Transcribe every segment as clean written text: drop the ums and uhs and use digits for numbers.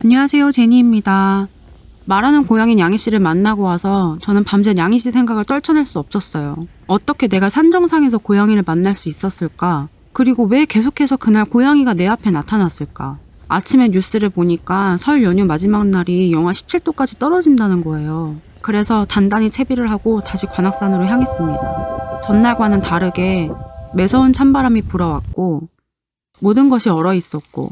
안녕하세요, 제니입니다. 말하는 고양이 양이씨를 만나고 와서 저는 밤새 양이씨 생각을 떨쳐낼 수 없었어요. 어떻게 내가 산정상에서 고양이를 만날 수 있었을까? 그리고 왜 계속해서 그날 고양이가 내 앞에 나타났을까? 아침에 뉴스를 보니까 설 연휴 마지막 날이 영하 17도까지 떨어진다는 거예요. 그래서 단단히 채비를 하고 다시 관악산으로 향했습니다. 전날과는 다르게 매서운 찬바람이 불어왔고 모든 것이 얼어 있었고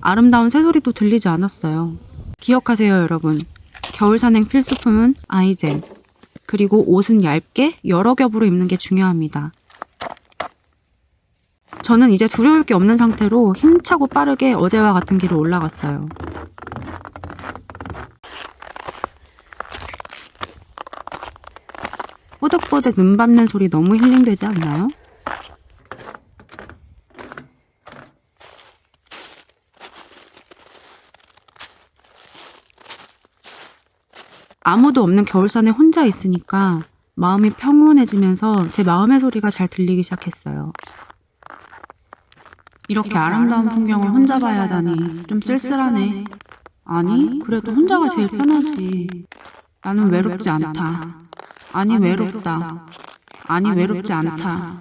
아름다운 새소리도 들리지 않았어요. 기억하세요, 여러분. 겨울 산행 필수품은 아이젠. 그리고 옷은 얇게 여러 겹으로 입는 게 중요합니다. 저는 이제 두려울 게 없는 상태로 힘차고 빠르게 어제와 같은 길을 올라갔어요. 뽀득뽀득 눈 밟는 소리 너무 힐링되지 않나요? 아무도 없는 겨울산에 혼자 있으니까 마음이 평온해지면서 제 마음의 소리가 잘 들리기 시작했어요. 이렇게 아름다운 풍경을 혼자 봐야 하다니 좀 쓸쓸하네. 아니, 그래도 혼자가 제일 편하지. 나는 외롭지 않다. 아니, 외롭다. 아니, 외롭지 않다.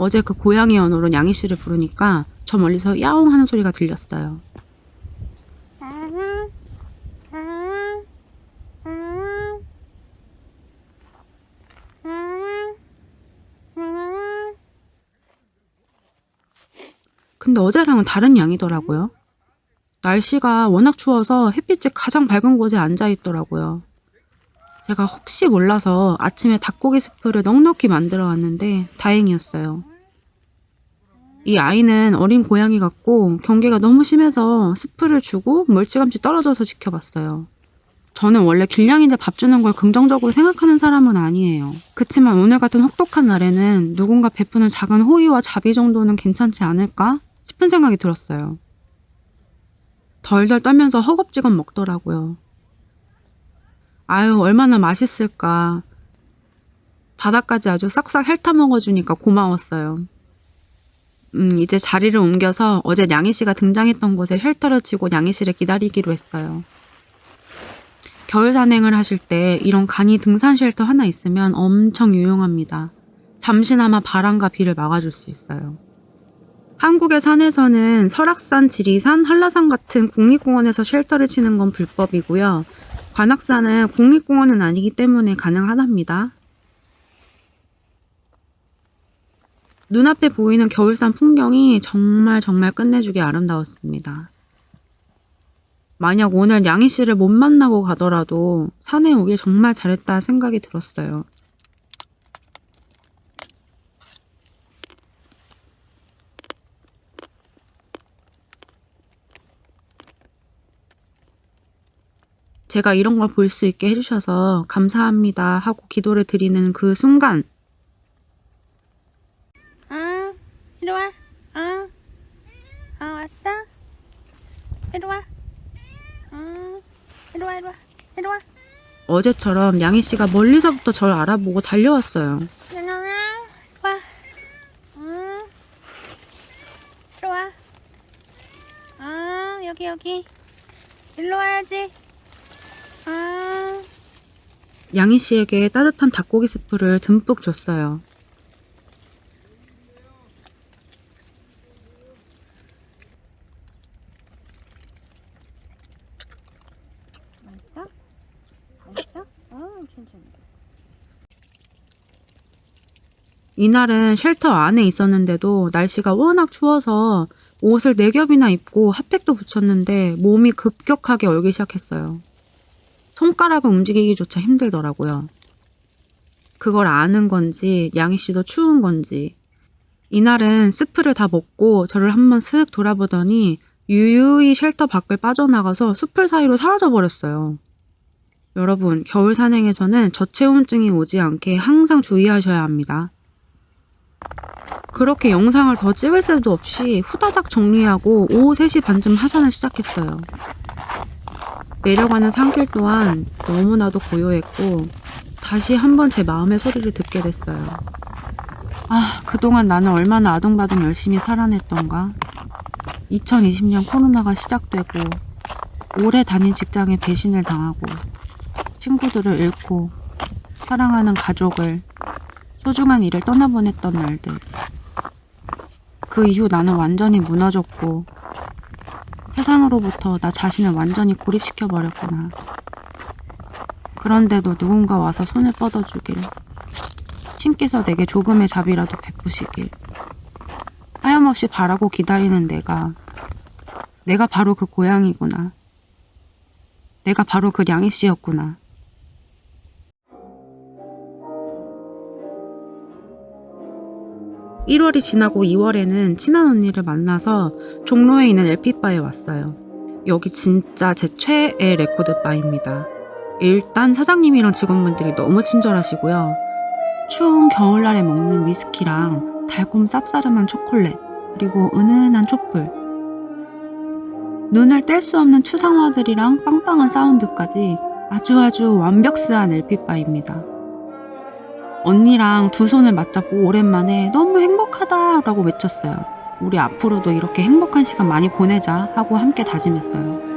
어제 그 고양이 언어로 양이씨를 부르니까 저 멀리서 야옹 하는 소리가 들렸어요. 근데 어제랑은 다른 양이더라고요. 날씨가 워낙 추워서 햇빛이 가장 밝은 곳에 앉아 있더라고요. 제가 혹시 몰라서 아침에 닭고기 스프를 넉넉히 만들어 왔는데 다행이었어요. 이 아이는 어린 고양이 같고 경계가 너무 심해서 스프를 주고 멀찌감치 떨어져서 지켜봤어요. 저는 원래 길냥이들 밥 주는 걸 긍정적으로 생각하는 사람은 아니에요. 그치만 오늘 같은 혹독한 날에는 누군가 베푸는 작은 호의와 자비 정도는 괜찮지 않을까 싶은 생각이 들었어요. 덜덜 떨면서 허겁지겁 먹더라고요. 아유, 얼마나 맛있을까. 바닥까지 아주 싹싹 핥아 먹어주니까 고마웠어요. 이제 자리를 옮겨서 어제 양이씨가 등장했던 곳에 쉘터를 치고 양이씨를 기다리기로 했어요. 겨울 산행을 하실 때 이런 간이 등산 쉘터 하나 있으면 엄청 유용합니다. 잠시나마 바람과 비를 막아줄 수 있어요. 한국의 산에서는 설악산, 지리산, 한라산 같은 국립공원에서 쉘터를 치는 건 불법이고요. 관악산은 국립공원은 아니기 때문에 가능하답니다. 눈앞에 보이는 겨울산 풍경이 정말 끝내주게 아름다웠습니다. 만약 오늘 양이씨를 못 만나고 가더라도 산에 오길 정말 잘했다 생각이 들었어요. 제가 이런 걸 볼 수 있게 해주셔서 감사합니다 하고 기도를 드리는 그 순간 이리 와. 왔어? 이리 와. 이리 와, 이리 와. 이리 와. 어제처럼 양이씨가 멀리서부터 저를 알아보고 달려왔어요. 이리 와. 이리 와. 여기. 일로 와야지. 양이씨에게 따뜻한 닭고기 스프를 듬뿍 줬어요. 맛있어? 천천히. 이날은 쉘터 안에 있었는데도 날씨가 워낙 추워서 옷을 4겹이나 입고 핫팩도 붙였는데 몸이 급격하게 얼기 시작했어요. 손가락을 움직이기조차 힘들더라고요. 그걸 아는 건지 양이씨도 추운 건지 이날은 스프를 다 먹고 저를 한번 슥 돌아보더니 유유히 쉘터 밖을 빠져나가서 숲을 사이로 사라져버렸어요. 여러분, 겨울 산행에서는 저체온증이 오지 않게 항상 주의하셔야 합니다. 그렇게 영상을 더 찍을 새도 없이 후다닥 정리하고 오후 3시 반쯤 하산을 시작했어요. 내려가는 산길 또한 너무나도 고요했고 다시 한번 제 마음의 소리를 듣게 됐어요. 아, 그동안 나는 얼마나 아둥바둥 열심히 살아냈던가. 2020년 코로나가 시작되고 오래 다닌 직장에 배신을 당하고 친구들을 잃고 사랑하는 가족을 소중한 일을 떠나보냈던 날들. 그 이후 나는 완전히 무너졌고 세상으로부터 나 자신을 완전히 고립시켜버렸구나. 그런데도 누군가 와서 손을 뻗어주길, 신께서 내게 조금의 자비라도 베푸시길, 하염없이 바라고 기다리는 내가 바로 그 고양이구나. 내가 바로 그 냥이씨였구나. (1월이) 지나고 (2월에는) 친한 언니를 만나서 종로에 있는 LP바에 왔어요. 여기 진짜 제 최애 레코드바입니다. 일단 사장님이랑 직원분들이 너무 친절하시고요. 추운 겨울날에 먹는 위스키랑 달콤 쌉싸름한 초콜릿, 그리고 은은한 촛불, 눈을 뗄 수 없는 추상화들이랑 빵빵한 사운드까지 아주 완벽스한 LP바입니다. 언니랑 두 손을 맞잡고 오랜만에 너무 행복하다 라고 외쳤어요. 우리 앞으로도 이렇게 행복한 시간 많이 보내자 하고 함께 다짐했어요.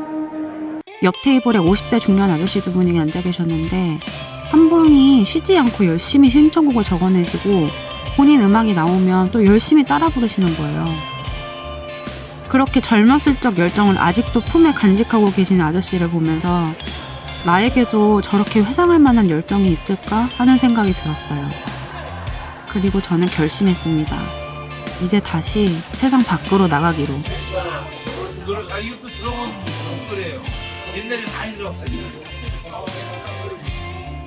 옆 테이블에 50대 중년 아저씨 두 분이 앉아 계셨는데 한 분이 쉬지 않고 열심히 신청곡을 적어내시고 본인 음악이 나오면 또 열심히 따라 부르시는 거예요. 그렇게 젊었을 적 열정을 아직도 품에 간직하고 계신 아저씨를 보면서 나에게도 저렇게 회상할 만한 열정이 있을까 하는 생각이 들었어요. 그리고 저는 결심했습니다. 이제 다시 세상 밖으로 나가기로. 이것도 들어본 목소리예요. 옛날에 많이 들어봤어요.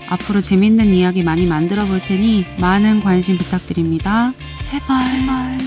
앞으로 재밌는 이야기 많이 만들어 볼 테니 많은 관심 부탁드립니다. 제발.